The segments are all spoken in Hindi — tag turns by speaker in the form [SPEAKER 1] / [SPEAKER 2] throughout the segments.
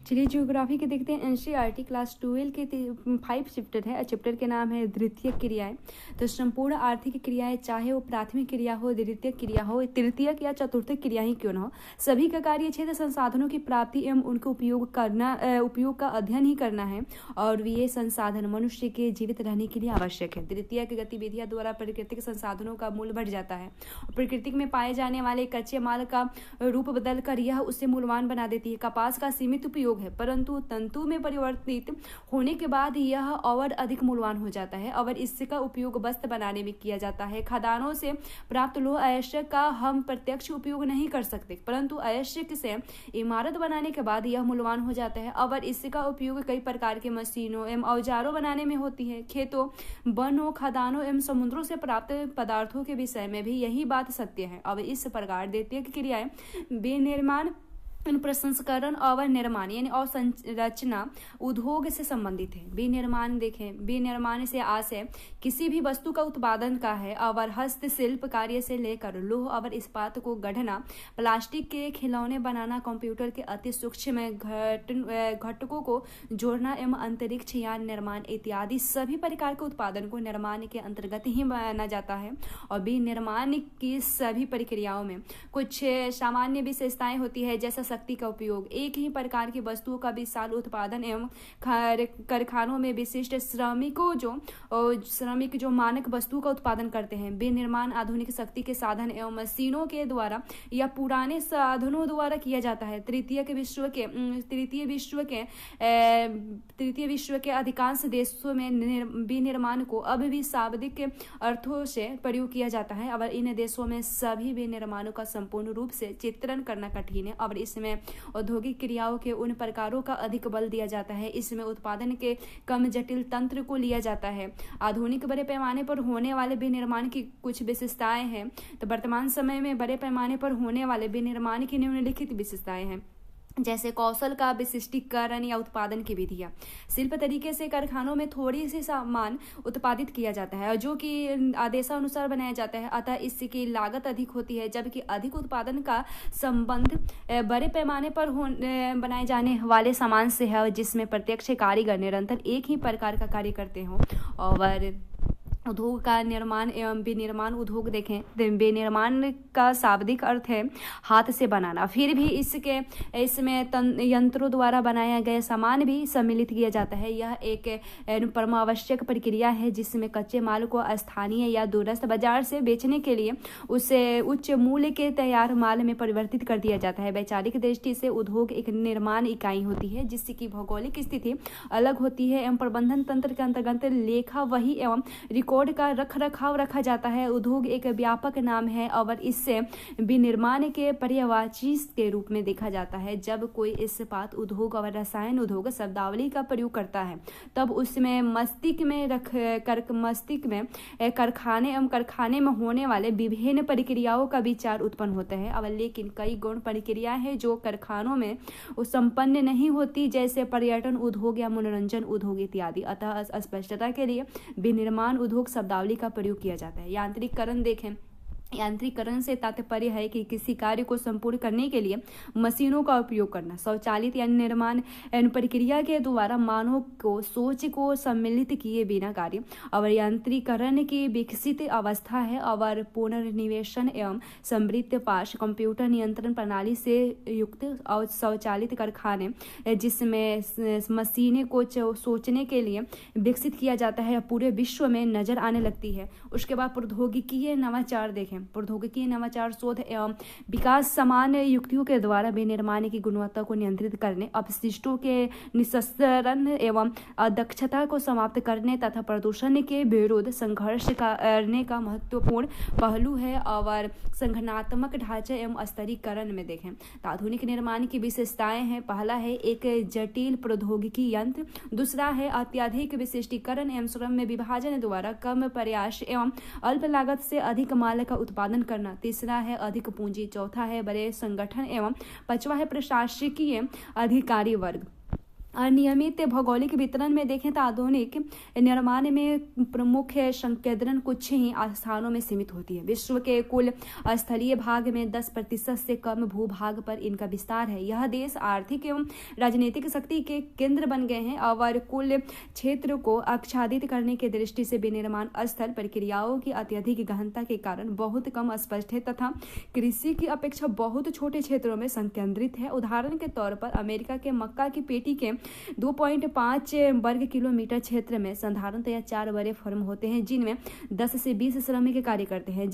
[SPEAKER 1] चलिए ज्योग्राफी के देखते हैं। एनसीईआरटी क्लास 12 के 5 चैप्टर है। चैप्टर के नाम है द्वितीयक क्रियाएं। तो संपूर्ण आर्थिक क्रियाएं, चाहे वो प्राथमिक क्रिया हो, द्वितीयक क्रिया हो, तृतीयक या चतुर्थक क्रिया ही क्यों न हो, सभी का कार्य क्षेत्र संसाधनों की प्राप्ति एवं उनका उपयोग का अध्ययन ही करना है और ये संसाधन मनुष्य के जीवित रहने के लिए आवश्यक है। द्वितीयक गतिविधियां द्वारा प्राकृतिक संसाधनों का मूल्य बढ़ जाता है और प्रकृति में पाए जाने वाले कच्चे माल का रूप बदल कर यह उससे मूल्यवान बना देती है। कपास का सीमित उपयोग है, परंतु तंतु में परिवर्तित होने के बाद यह और अधिक मूल्यवान हो जाता है और इसका उपयोग वस्त्र बनाने में किया जाता है। खदानों से प्राप्त लोह अयस्क का हम प्रत्यक्ष उपयोग नहीं कर सकते, परंतु अयस्क से इमारत बनाने के बाद यह मूल्यवान हो जाता है और इसका उपयोग कई प्रकार के मशीनों एवं औजारों बनाने में होती है। खेतों, वनों, खदानों एवं समुद्रों से प्राप्त पदार्थों के विषय में भी यही बात सत्य है। अब इस प्रकार द्वितीयक क्रियाएं विनिर्माण, प्रसंस्करण और निर्माण यानी अवसंरचना उद्योग से संबंधित है। विनिर्माण देखें, विनिर्माण से आशय किसी भी वस्तु का उत्पादन का है और हस्तशिल्प कार्य से लेकर लोह और इस्पात को गढ़ना, प्लास्टिक के खिलौने बनाना, कंप्यूटर के अति सूक्ष्म घटकों को जोड़ना एवं अंतरिक्ष यान निर्माण इत्यादि सभी प्रकार के उत्पादन को निर्माण के अंतर्गत ही माना जाता है। और विनिर्माण की सभी प्रक्रियाओं में कुछ सामान्य विशेषताएं होती है, जैसा शक्ति का उपयोग, एक ही प्रकार की वस्तुओं का विशाल उत्पादन एवं कारखानों में विशिष्ट श्रमिक जो मानक वस्तु का उत्पादन करते हैं। विनिर्माण आधुनिक शक्ति के साधन एवं मशीनों के द्वारा या पुराने साधनों द्वारा किया जाता है। तृतीय विश्व के अधिकांश देशों में विनिर्माण को अब भी शाब्दिक अर्थों से प्रयोग किया जाता है और इन देशों में सभी विनिर्माणों का संपूर्ण रूप से चित्रण करना कठिन है और इसमें औद्योगिक क्रियाओं के उन प्रकारों का अधिक बल दिया जाता है। इसमें उत्पादन के कम जटिल तंत्र को लिया जाता है। आधुनिक बड़े पैमाने पर होने वाले विनिर्माण की कुछ विशेषताएं हैं। तो वर्तमान समय में बड़े पैमाने पर होने वाले विनिर्माण की निम्नलिखित विशेषताएं हैं, जैसे कौशल का विशिष्टीकरण या उत्पादन की विधियां। शिल्प तरीके से कारखानों में थोड़ी सी सामान उत्पादित किया जाता है और जो कि आदेशानुसार बनाया जाता है, अतः इसकी लागत अधिक होती है, जबकि अधिक उत्पादन का संबंध बड़े पैमाने पर बनाए जाने वाले सामान से है, जिसमें प्रत्यक्ष कारीगर निरंतर एक ही प्रकार का कार्य करते हों। और उद्योग का निर्माण एवं विनिर्माण उद्योग देखें, विनिर्माण का शाब्दिक अर्थ है हाथ से बनाना, फिर भी इसमें यंत्रों द्वारा बनाया गया सामान भी सम्मिलित किया जाता है। यह एक परमावश्यक प्रक्रिया है जिसमें कच्चे माल को स्थानीय या दूरस्थ बाजार से बेचने के लिए उसे उच्च मूल्य के तैयार माल में परिवर्तित कर दिया जाता है। वैचारिक दृष्टि से उद्योग एक निर्माण इकाई होती है जिसकी भौगोलिक स्थिति अलग होती है एवं प्रबंधन तंत्र के अंतर्गत लेखा वही एवं रिकॉर्ड का रखरखाव रखा जाता है। उद्योग एक व्यापक नाम है और इससे विनिर्माण के पर्यायवाची के रूप में देखा जाता है। जब कोई इस्पात उद्योग और रसायन उद्योग शब्दावली का प्रयोग करता है तब उसमें मस्तिष्क में कारखाने एवं कारखाने में होने वाले विभिन्न प्रक्रियाओं का विचार उत्पन्न होता है। अब लेकिन कई गौण प्रक्रियाएं हैं जो कारखानों में संपन्न नहीं होती, जैसे पर्यटन उद्योग या मनोरंजन उद्योग इत्यादि। अतः स्पष्टता के लिए विनिर्माण उद्योग शब्दावली का प्रयोग किया जाता है। यांत्रिकरण देखें, यांत्रिकरण से तात्पर्य है कि किसी कार्य को संपूर्ण करने के लिए मशीनों का उपयोग करना। स्वचालित या निर्माण प्रक्रिया के द्वारा मानव को सोच को सम्मिलित किए बिना कार्य। और यांत्रिकरण की विकसित अवस्था है और पुनर्निवेशन एवं समृद्ध पाश कंप्यूटर नियंत्रण प्रणाली से युक्त और स्वचालित कारखाने जिसमें मशीनें को सोचने के लिए विकसित किया जाता है पूरे विश्व में नजर आने लगती है। उसके बाद प्रौद्योगिकीय नवाचार देखें। प्रौद्योगिकीय नवाचार शोध एवं विकास समान युक्तियों के द्वारा विनिर्माण की गुणवत्ता को नियंत्रित करने, अपशिष्टों के निस्तारण एवं अदक्षता को समाप्त करने तथा प्रदूषण के विरुद्ध संघर्ष करने का महत्वपूर्ण पहलू है। और संगठनात्मक ढांचे एवं स्तरीकरण में देखें तो आधुनिक निर्माण की विशेषताएं हैं। पहला है एक जटिल प्रौद्योगिकी यंत्र, दूसरा है अत्यधिक विशिष्टीकरण एवं श्रम में विभाजन द्वारा कम प्रयास एवं अल्प लागत से अधिक माल का उत्पादन करना, तीसरा है अधिक पूंजी, चौथा है बड़े संगठन एवं पांचवा है प्रशासकीय अधिकारी वर्ग। अनियमित भौगोलिक वितरण में देखें तो आधुनिक निर्माण में प्रमुख संकेंद्रण कुछ ही स्थानों में सीमित होती है। विश्व के कुल स्थलीय भाग में 10% से कम भूभाग पर इनका विस्तार है। यह देश आर्थिक एवं राजनीतिक शक्ति के केंद्र बन गए हैं और कुल क्षेत्र को आच्छादित करने की दृष्टि से विनिर्माण स्थल प्रक्रियाओं की अत्यधिक गहनता के कारण बहुत कम स्पष्ट है तथा कृषि की अपेक्षा बहुत छोटे क्षेत्रों में संकेंद्रित है। उदाहरण के तौर पर अमेरिका के मक्का की पेटी के 2.5 वर्ग किलोमीटर क्षेत्र में साधारणतः 4 बड़े फर्म होते हैं जिनमें 10 से 20 श्रमिक कार्य करते हैं,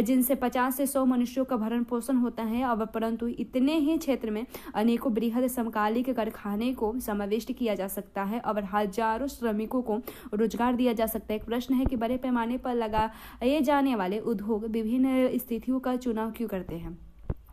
[SPEAKER 1] जिनसे 50 से 100 मनुष्यों का भरण पोषण होता है। अब परंतु इतने ही क्षेत्र में अनेकों बृहद समकालिक कारखाने को समाविष्ट किया जा सकता है और हजारों श्रमिकों को रोजगार दिया जा सकता है। एक प्रश्न है कि बड़े पैमाने पर लगाए जाने वाले उद्योग विभिन्न स्थितियों का चुनाव क्यों करते हैं।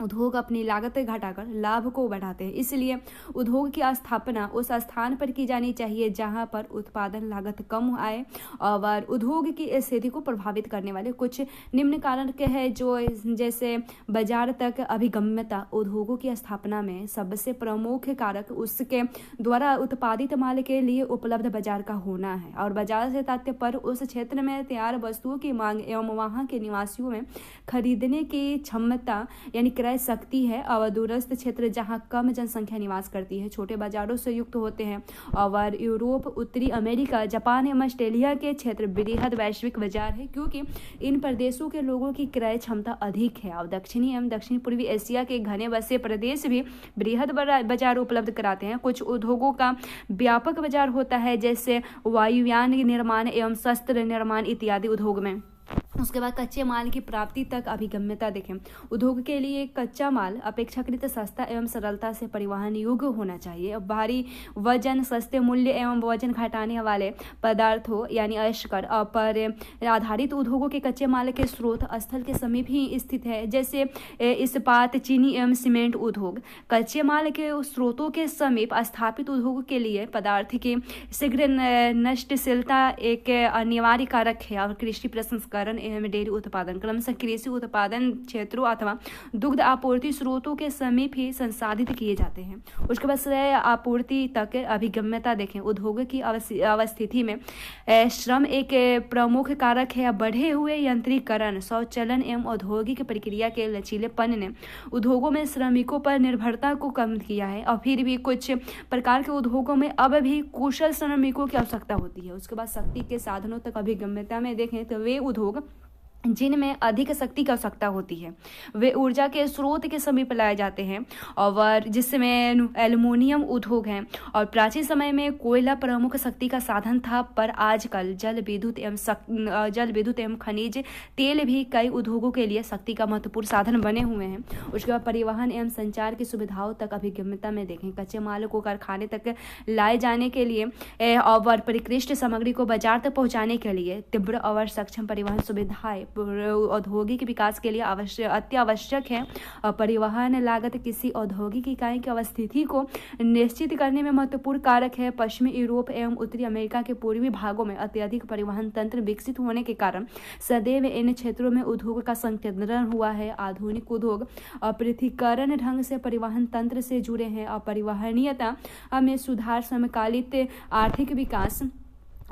[SPEAKER 1] उद्योग अपनी लागत घटाकर लाभ को बढ़ाते हैं, इसलिए उद्योग की स्थापना उस स्थान पर की जानी चाहिए जहां पर उत्पादन लागत कम आए। और उद्योग की स्थिति को प्रभावित करने वाले कुछ निम्न कारण के हैं जो जैसे बाजार तक अभिगम्यता। उद्योगों की स्थापना में सबसे प्रमुख कारक उसके द्वारा उत्पादित माल के लिए उपलब्ध बाजार का होना है और बाजार से तात्पर्य उस क्षेत्र में तैयार वस्तुओं की मांग एवं वहां के निवासियों में खरीदने की क्षमता यानी क्रय सकती है। और दूरस्थ क्षेत्र जहां कम जनसंख्या निवास करती है छोटे बाजारों से युक्त होते हैं और यूरोप, उत्तरी अमेरिका, जापान एवं ऑस्ट्रेलिया के क्षेत्र बृहद वैश्विक बाजार है क्योंकि इन प्रदेशों के लोगों की क्रय क्षमता अधिक है। और दक्षिणी एवं दक्षिण पूर्वी एशिया के घने बसे प्रदेश भी बृहद बाजार उपलब्ध कराते हैं। कुछ उद्योगों का व्यापक बाजार होता है जैसे वायुयान निर्माण एवं शस्त्र निर्माण इत्यादि उद्योग में। उसके बाद कच्चे माल की प्राप्ति तक अभिगम्यता देखें। उद्योग के लिए कच्चा माल अपेक्षाकृत सस्ता एवं सरलता से परिवहन योग्य होना चाहिए। भारी वजन, सस्ते मूल्य एवं वजन घटाने वाले पदार्थों यानी अयस्कर पर आधारित उद्योगों के कच्चे माल के स्रोत स्थल के समीप ही स्थित है जैसे इस्पात, चीनी एवं सीमेंट उद्योग। कच्चे माल के स्रोतों के समीप स्थापित उद्योगों के लिए पदार्थ की शीघ्र नष्टशीलता एक अनिवार्य कारक है। और कृषि प्रसंस्करण एवं डेयरी उत्पादन क्रमशः कृषि उत्पादन क्षेत्रों अथवा दुग्ध आपूर्ति स्रोतों के समीप ही संसाधित किए जाते हैं। उसके बाद श्रेय आपूर्ति तक अभिगम्यता देखें। उद्योग की अवस्थिति में श्रम एक प्रमुख कारक है। बढ़े हुए यंत्रीकरण, स्वचालन एवं औद्योगिक प्रक्रिया के लचीलेपन ने उद्योगों में श्रमिकों पर निर्भरता को कम किया है और फिर भी कुछ प्रकार के उद्योगों में अब भी कुशल श्रमिकों की आवश्यकता होती है। उसके बाद शक्ति के साधनों तक अभिगम्यता में देखें तो वे उद्योग जिनमें अधिक शक्ति की आवश्यकता होती है वे ऊर्जा के स्रोत के समीप लाए जाते हैं और जिसमें एल्युमिनियम उद्योग हैं। और प्राचीन समय में कोयला प्रमुख शक्ति का साधन था पर आजकल जल विद्युत एवं खनिज तेल भी कई उद्योगों के लिए शक्ति का महत्वपूर्ण साधन बने हुए हैं। उसके बाद परिवहन एवं संचार की सुविधाओं तक अभिगम्यता में देखें। कच्चे माल को कारखाने तक लाए जाने के लिए और परिष्कृत सामग्री को बाजार तक पहुँचाने के लिए तीव्र और सक्षम परिवहन सुविधाएं औद्योगिक विकास के लिए अति आवश्यक है। परिवहन लागत किसी औद्योगिक इकाई की अवस्थिति को निश्चित करने में महत्वपूर्ण कारक है। पश्चिमी यूरोप एवं उत्तरी अमेरिका के पूर्वी भागों में अत्यधिक परिवहन तंत्र विकसित होने के कारण सदैव इन क्षेत्रों में उद्योग का संकेंद्रण हुआ है। आधुनिक उद्योग पृथक्करण ढंग से परिवहन तंत्र से जुड़े हैं और परिवहनीयता में सुधार, समकालिक आर्थिक विकास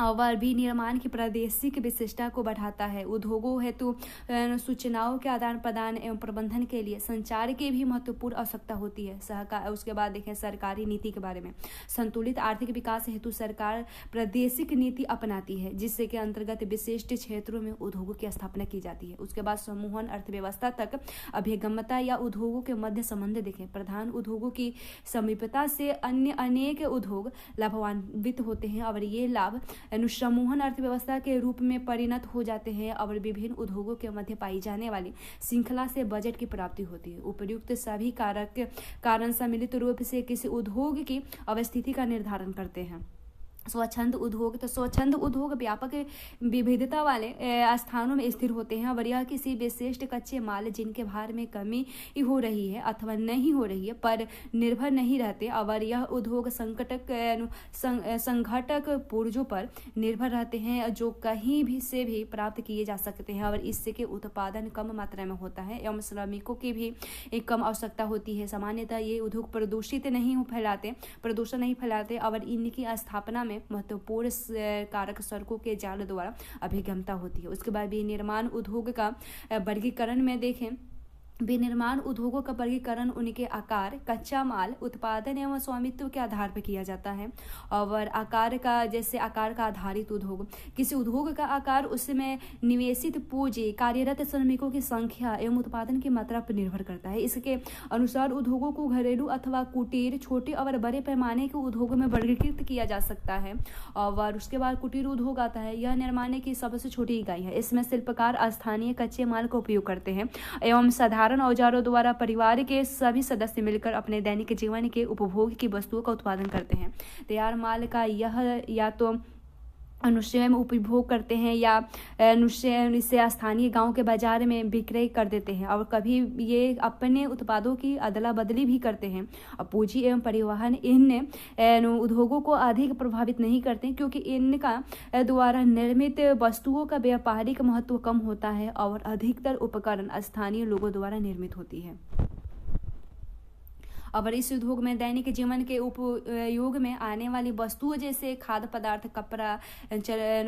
[SPEAKER 1] और विनिर्माण की प्रादेशिक विशिष्टता को बढ़ाता है। उद्योगों हेतु सूचनाओं के आदान प्रदान एवं प्रबंधन के लिए संचार की भी महत्वपूर्ण आवश्यकता होती है। उसके बाद देखें सरकारी नीति के बारे में। संतुलित आर्थिक विकास हेतु सरकार प्रादेशिक नीति अपनाती है जिससे के अंतर्गत विशिष्ट क्षेत्रों में उद्योगों की स्थापना की जाती है। उसके बाद समूहन अर्थव्यवस्था तक अभिगम्यता या उद्योगों के मध्य संबंध देखें। प्रधान उद्योगों की समीपता से अन्य अनेक उद्योग लाभान्वित होते हैं और ये लाभ समूहन अर्थव्यवस्था के रूप में परिणत हो जाते हैं और विभिन्न उद्योगों के मध्य पाई जाने वाली श्रृंखला से बजट की प्राप्ति होती है। उपर्युक्त सभी कारण सम्मिलित रूप से किसी उद्योग की अवस्थिति का निर्धारण करते हैं। स्वच्छंद उद्योग। तो स्वच्छंद उद्योग व्यापक विविधता वाले स्थानों में स्थिर होते हैं और यह किसी विशिष्ट कच्चे माल जिनके भार में कमी हो रही है अथवा नहीं हो रही है पर निर्भर नहीं रहते और यह उद्योग संघटक पूर्जों पर निर्भर रहते हैं जो कहीं भी से भी प्राप्त किए जा सकते हैं और इसके उत्पादन कम मात्रा में होता है एवं श्रमिकों की भी एक कम आवश्यकता होती है। सामान्यतः ये उद्योग प्रदूषण नहीं फैलाते और इनकी स्थापना में महत्वपूर्ण कारक सड़कों के जाल द्वारा अभिगमता होती है। उसके बाद भी निर्माण उद्योग का वर्गीकरण में देखें, विनिर्माण उद्योगों का वर्गीकरण उनके आकार, कच्चा माल, उत्पादन एवं स्वामित्व के आधार पर किया जाता है। और आकार का आधारित उद्योग, किसी उद्योग का आकार उसमें निवेशित पूंजी, कार्यरत श्रमिकों की संख्या एवं उत्पादन की मात्रा पर निर्भर करता है। इसके अनुसार उद्योगों को घरेलू अथवा कुटीर, छोटे और बड़े पैमाने के उद्योगों में वर्गीकृत किया जा सकता है। और उसके बाद कुटीर उद्योग आता है। यह निर्माण की सबसे छोटी इकाई है। इसमें शिल्पकार स्थानीय कच्चे माल का उपयोग करते हैं एवं साधारण औजारों द्वारा परिवार के सभी सदस्य मिलकर अपने दैनिक जीवन के उपभोग की वस्तुओं का उत्पादन करते हैं। तैयार माल का यह या तो अनुशय में उपभोग करते हैं या इसे स्थानीय गांव के बाजार में विक्रय कर देते हैं और कभी ये अपने उत्पादों की अदला बदली भी करते हैं। और पूंजी एवं परिवहन इन उद्योगों को अधिक प्रभावित नहीं करते क्योंकि इनका द्वारा निर्मित वस्तुओं का व्यापारिक महत्व कम होता है और अधिकतर उपकरण स्थानीय लोगों द्वारा निर्मित होती है। और इस उद्योग में दैनिक जीवन के उपयोग में आने वाली वस्तुओं जैसे खाद्य पदार्थ, कपड़ा,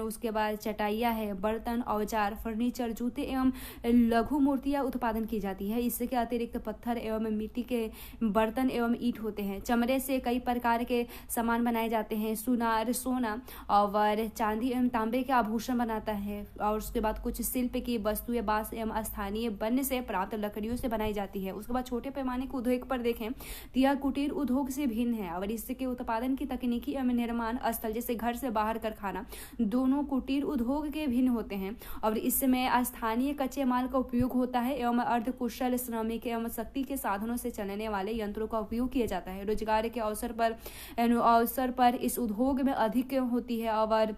[SPEAKER 1] उसके बाद चटाइयाँ है, बर्तन, औजार, फर्नीचर, जूते एवं लघु मूर्तियाँ उत्पादन की जाती है। इसके अतिरिक्त पत्थर एवं मिट्टी के बर्तन एवं ईंट होते हैं। चमड़े से कई प्रकार के सामान बनाए जाते हैं। सुनार, सोना और चांदी एवं तांबे के आभूषण बनाता है। और उसके बाद कुछ शिल्प की वस्तुएं बांस एवं स्थानीय वन्य से प्राप्त लकड़ियों से बनाई जाती है। उसके बाद छोटे पैमाने के उद्योग पर देखें तो यह कुटीर उद्योग से भिन्न है और इसके उत्पादन की तकनीकी एवं निर्माण स्थल जैसे घर से बाहर कारखाना दोनों कुटीर उद्योग के भिन्न होते हैं और इसमें स्थानीय कच्चे माल का उपयोग होता है एवं अर्धकुशल श्रमिक एवं शक्ति के साधनों से चलने वाले यंत्रों का उपयोग किया जाता है। रोजगार के अवसर पर इस उद्योग में अधिक होती है और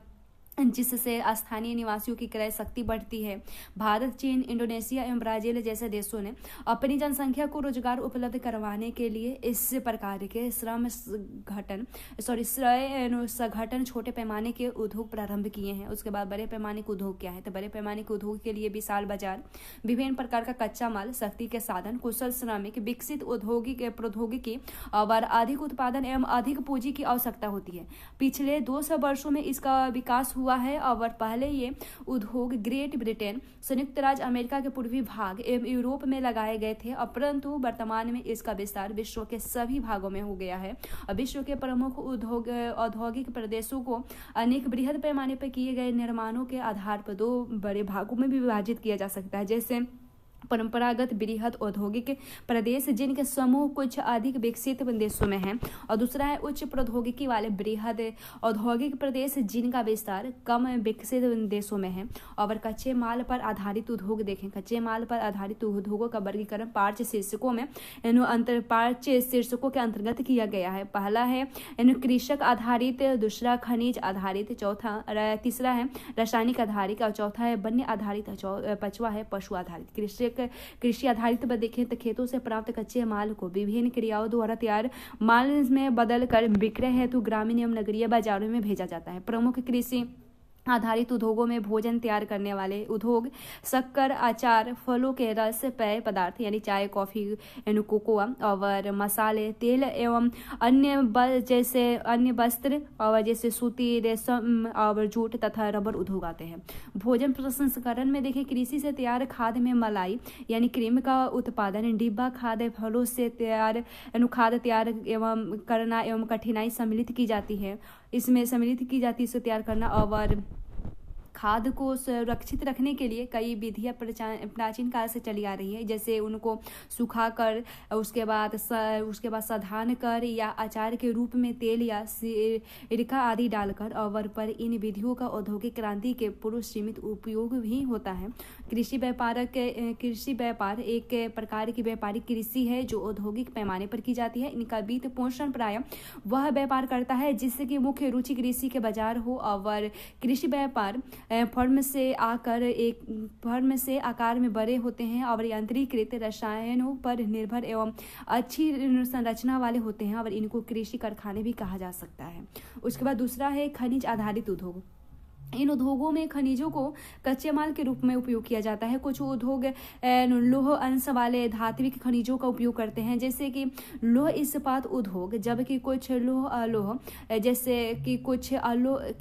[SPEAKER 1] जिससे स्थानीय निवासियों की क्रय शक्ति बढ़ती है। भारत, चीन, इंडोनेशिया एवं ब्राजील जैसे देशों ने अपनी जनसंख्या को रोजगार उपलब्ध करवाने के लिए इस प्रकार के संगठन छोटे पैमाने के उद्योग प्रारंभ किए हैं। उसके बाद बड़े पैमाने के उद्योग क्या है, तो बड़े पैमाने के उद्योग के लिए विशाल बाजार, विभिन्न प्रकार का कच्चा माल, शक्ति के साधन, कुशल श्रमिक, विकसित औद्योगिक प्रौद्योगिकी और अधिक उत्पादन एवं अधिक पूंजी की आवश्यकता होती है। पिछले 200 वर्षों में इसका विकास हुआ है और पहले ये उद्योग ग्रेट ब्रिटेन, संयुक्त राज्य अमेरिका के पूर्वी भाग एवं यूरोप में लगाए गए थे परंतु वर्तमान में इसका विस्तार विश्व के सभी भागों में हो गया है और विश्व के प्रमुख औद्योगिक प्रदेशों को अनेक बृहद पैमाने पर किए गए निर्माणों के आधार पर 2 बड़े भागों में भी विभाजित किया जा सकता है। जैसे परंपरागत बृहद औद्योगिक प्रदेश जिनके समूह कुछ अधिक विकसित देशों में हैं और दूसरा है उच्च प्रौद्योगिकी वाले बृहद औद्योगिक प्रदेश जिनका विस्तार कम विकसित देशों में है। और कच्चे माल पर आधारित उद्योग देखें, कच्चे माल पर आधारित उद्योगों का वर्गीकरण 5 शीर्षकों में 5 शीर्षकों के अंतर्गत किया गया है। पहला है कृषक आधारित, दूसरा खनिज आधारित, तीसरा है रासायनिक आधारित और चौथा है वन्य आधारित, पांचवा है पशु आधारित। कृषि आधारित पर देखें तो खेतों से प्राप्त कच्चे माल को विभिन्न क्रियाओं द्वारा तैयार माल में बदलकर विक्रय हेतु ग्रामीण एवं नगरीय बाजारों में भेजा जाता है। प्रमुख कृषि आधारित उद्योगों में भोजन तैयार करने वाले उद्योग शक्कर, अचार, फलों के रस, पेय पदार्थ यानी चाय, कॉफी, कोकोआ और मसाले, तेल एवं अन्य वस्त्र और जैसे सूती, रेशम और जूट तथा रबर उद्योग आते हैं। भोजन प्रसंस्करण में देखें कृषि से तैयार खाद्य में मलाई यानी क्रीम का उत्पादन, डिब्बा खाद्य फलों से खाद्य तैयार एवं करना एवं कठिनाई सम्मिलित की जाती है, इसमें सम्मिलित की जाती है इसे तैयार करना। और खाद को सुरक्षित रखने के लिए कई विधियां प्राचीन काल से चली आ रही है, जैसे उनको सुखाकर उसके बाद सधान कर या अचार के रूप में तेल या सिरका आदि डालकर, और पर इन विधियों का औद्योगिक क्रांति के पूर्व सीमित उपयोग भी होता है। कृषि व्यापार एक प्रकार की व्यापारिक कृषि है जो औद्योगिक पैमाने पर की जाती है। इनका वित्त पोषण प्राय वह व्यापार करता है जिसकी मुख्य रुचि कृषि के बाजार हो, और कृषि व्यापार फर्म से आकार में बड़े होते हैं और यंत्रीकृत रसायनों पर निर्भर एवं अच्छी संरचना वाले होते हैं, और इनको कृषि कारखाने भी कहा जा सकता है। उसके बाद दूसरा है खनिज आधारित उद्योग। इन उद्योगों में खनिजों को कच्चे माल के रूप में उपयोग किया जाता है। कुछ उद्योग लौह अंश वाले धात्विक खनिजों का उपयोग करते हैं, जैसे कि लौह इस्पात उद्योग, जबकि कुछ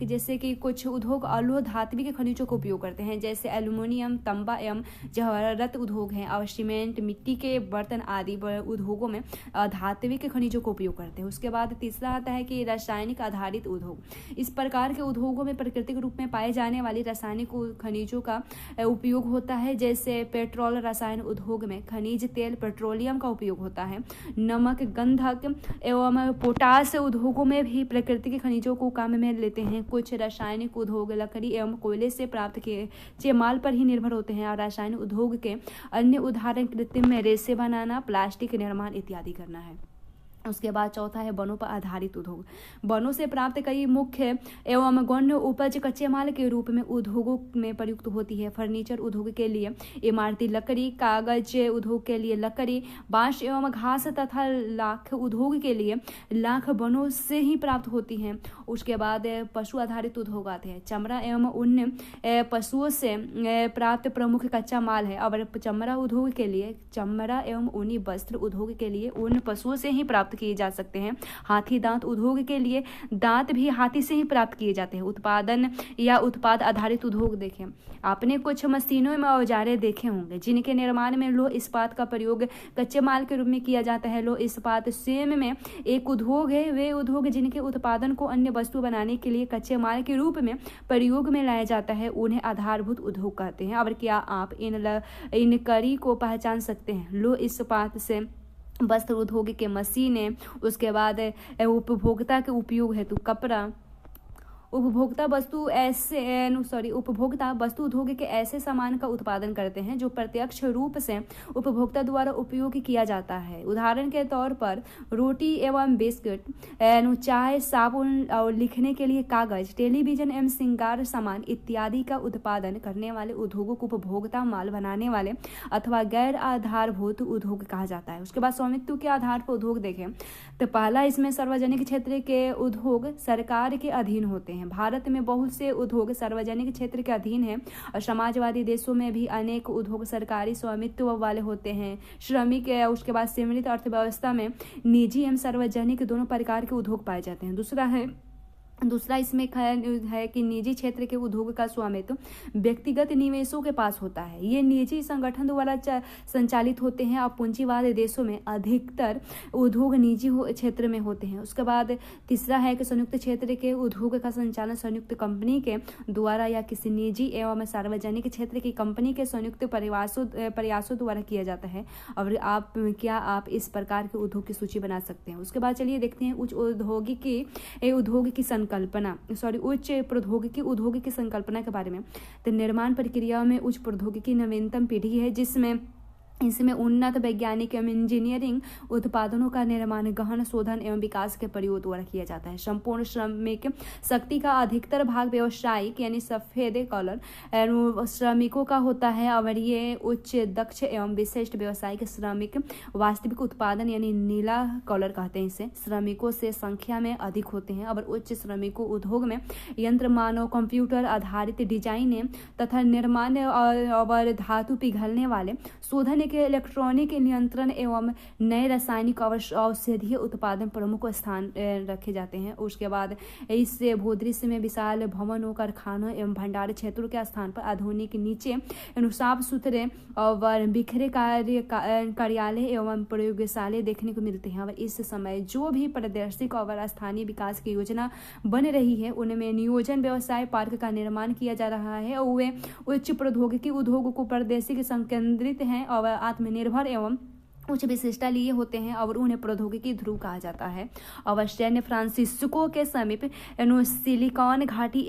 [SPEAKER 1] जैसे कि कुछ उद्योग अलोह धात्विक खनिजों का उपयोग करते हैं, जैसे एल्यूमिनियम, तांबा एवं जवाहरात उद्योग हैं, और सीमेंट, मिट्टी के बर्तन आदि उद्योगों में धात्विक खनिजों का उपयोग करते हैं। उसके बाद तीसरा आता है कि रासायनिक आधारित उद्योग। इस प्रकार के उद्योगों में प्राकृतिक रूप में पाए जाने वाली रासायनिक खनिजों का उपयोग होता है, जैसे पेट्रोल रसायन उद्योग में खनिज तेल पेट्रोलियम का उपयोग होता है। नमक, गंधक एवं पोटास उद्योगों में भी प्राकृतिक खनिजों को काम में लेते हैं। कुछ रासायनिक उद्योग लकड़ी एवं कोयले से प्राप्त किए माल पर ही निर्भर होते हैं, और रासायनिक उद्योग के अन्य उदाहरण कृत्रिम में रेशे बनाना, प्लास्टिक निर्माण इत्यादि करना है। उसके बाद चौथा है वनों पर आधारित उद्योग। वनों से प्राप्त कई मुख्य एवं गौण उपज कच्चे माल के रूप में उद्योगों में प्रयुक्त होती है। फर्नीचर उद्योग के लिए इमारती लकड़ी, कागज उद्योग के लिए लकड़ी, बांस एवं घास तथा लाख उद्योग के लिए लाख वनों से ही प्राप्त होती हैं। उसके बाद पशु आधारित उद्योग आते हैं। चमड़ा एवं ऊन पशुओं से प्राप्त प्रमुख कच्चा माल है, और चमड़ा उद्योग के लिए चमड़ा एवं ऊनी वस्त्र उद्योग के लिए ऊन पशुओं से ही प्राप्त किए जा सकते हैं। हाथी दांत उद्योग के लिए दांत भी हाथी से ही प्राप्त किए जाते हैं। उत्पादन या उत्पाद आधारित उद्योग देखें, आपने कुछ मशीनों में औजारे देखे होंगे जिनके निर्माण में लौह इस्पात का प्रयोग कच्चे माल के रूप में किया जाता है। लौह इस्पात स्वयं में एक उद्योग है। वे उद्योग जिनके उत्पादन को अन्य वस्तु बनाने के लिए कच्चे माल के रूप में प्रयोग में लाया जाता है, उन्हें आधारभूत उद्योग कहते हैं। और क्या आप इन कड़ी को पहचान सकते हैं? लौह इस्पात से वस्त्र उद्योग के मशीनें, उसके बाद उपभोक्ता के उपयोग हेतु कपड़ा, उपभोक्ता वस्तु उद्योग के ऐसे सामान का उत्पादन करते हैं जो प्रत्यक्ष रूप से उपभोक्ता द्वारा उपयोग किया जाता है। उदाहरण के तौर पर रोटी एवं बिस्किट, चाय, साबुन और लिखने के लिए कागज, टेलीविजन एवं श्रृंगार सामान इत्यादि का उत्पादन करने वाले उद्योगों को उपभोक्ता माल बनाने वाले अथवा गैर आधारभूत उद्योग कहा जाता है। उसके बाद स्वामित्व के आधार पर उद्योग देखें तो पहला इसमें सार्वजनिक क्षेत्र के उद्योग सरकार के अधीन होते हैं। भारत में बहुत से उद्योग सार्वजनिक क्षेत्र के अधीन हैं, और समाजवादी देशों में भी अनेक उद्योग सरकारी स्वामित्व वाले होते हैं। श्रमिक उसके बाद सीमित अर्थव्यवस्था में निजी एवं सार्वजनिक दोनों प्रकार के उद्योग पाए जाते हैं। दूसरा इसमें है कि निजी क्षेत्र के उद्योग का स्वामित्व व्यक्तिगत निवेशों के पास होता है। ये निजी संगठन द्वारा संचालित होते हैं, और पूंजीवाद देशों में अधिकतर उद्योग निजी क्षेत्र में होते हैं। उसके बाद तीसरा है कि संयुक्त क्षेत्र के उद्योग का संचालन संयुक्त कंपनी के द्वारा या किसी निजी एवं सार्वजनिक क्षेत्र की कंपनी के संयुक्त प्रयासों द्वारा किया जाता है। और आप इस प्रकार के उद्योग की सूची बना सकते हैं। उसके बाद चलिए देखते हैं उच्च प्रौद्योगिकी उद्योग की संकल्पना के बारे में। तो निर्माण प्रक्रिया में उच्च प्रौद्योगिकी नवीनतम पीढ़ी है, जिसमें इसमें उन्नत वैज्ञानिक एवं इंजीनियरिंग उत्पादनों का निर्माण गहन शोधन एवं विकास के प्रयोग द्वारा किया जाता है। संपूर्ण श्रमिक शक्ति का अधिकतर भाग व्यवसायिक यानी सफेद कॉलर श्रमिकों का होता है, और ये उच्च दक्ष एवं विशिष्ट व्यवसायिक श्रमिक वास्तविक उत्पादन यानी नीला कॉलर कहते हैं इसे, श्रमिकों से संख्या में अधिक होते हैं। और उच्च श्रमिकों उद्योग में यंत्र मानव कंप्यूटर आधारित डिजाइन तथा निर्माण और धातु पिघलने वाले शोधन आधुनिक इलेक्ट्रॉनिक नियंत्रण एवं नए रासायनिक औषधीय उत्पादन प्रमुख स्थान रखे जाते हैं। उसके बाद इस भूदृश्य में विशाल भवनों, कारखानों एवं भंडार क्षेत्रों के स्थान पर आधुनिक नीचे साफ सुथरे और बिखरे कार्यालय एवं प्रयोगशालाएं देखने को मिलते हैं। और इस समय जो भी प्रादेशिक और स्थानीय विकास की योजना बन रही है उनमें नियोजन व्यवसाय पार्क का निर्माण किया जा रहा है और वे उच्च प्रौद्योगिकी उद्योग को प्रादेशिक संकेंद्रित हैं और आत्मनिर्भर एवं उच्च विशिष्टता लिए होते हैं और उन्हें प्रौद्योगिकी ध्रुव कहा जाता है। और सैन फ्रांसिस्को के समीप सिलिकॉन घाटी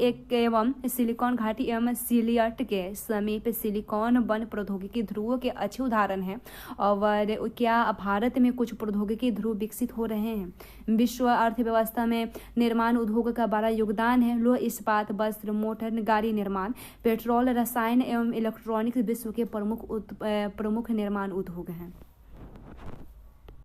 [SPEAKER 1] एवं सिलियट के समीप सिलिकॉन वन प्रौद्योगिकी ध्रुवों के अच्छे उदाहरण हैं। और क्या भारत में कुछ प्रौद्योगिकी ध्रुव विकसित हो रहे हैं? विश्व अर्थव्यवस्था में निर्माण उद्योग का बड़ा योगदान है। लोह इस्पात, वस्त्र, मोटर गाड़ी निर्माण, पेट्रोल, रसायन एवं इलेक्ट्रॉनिक्स विश्व के प्रमुख निर्माण उद्योग हैं।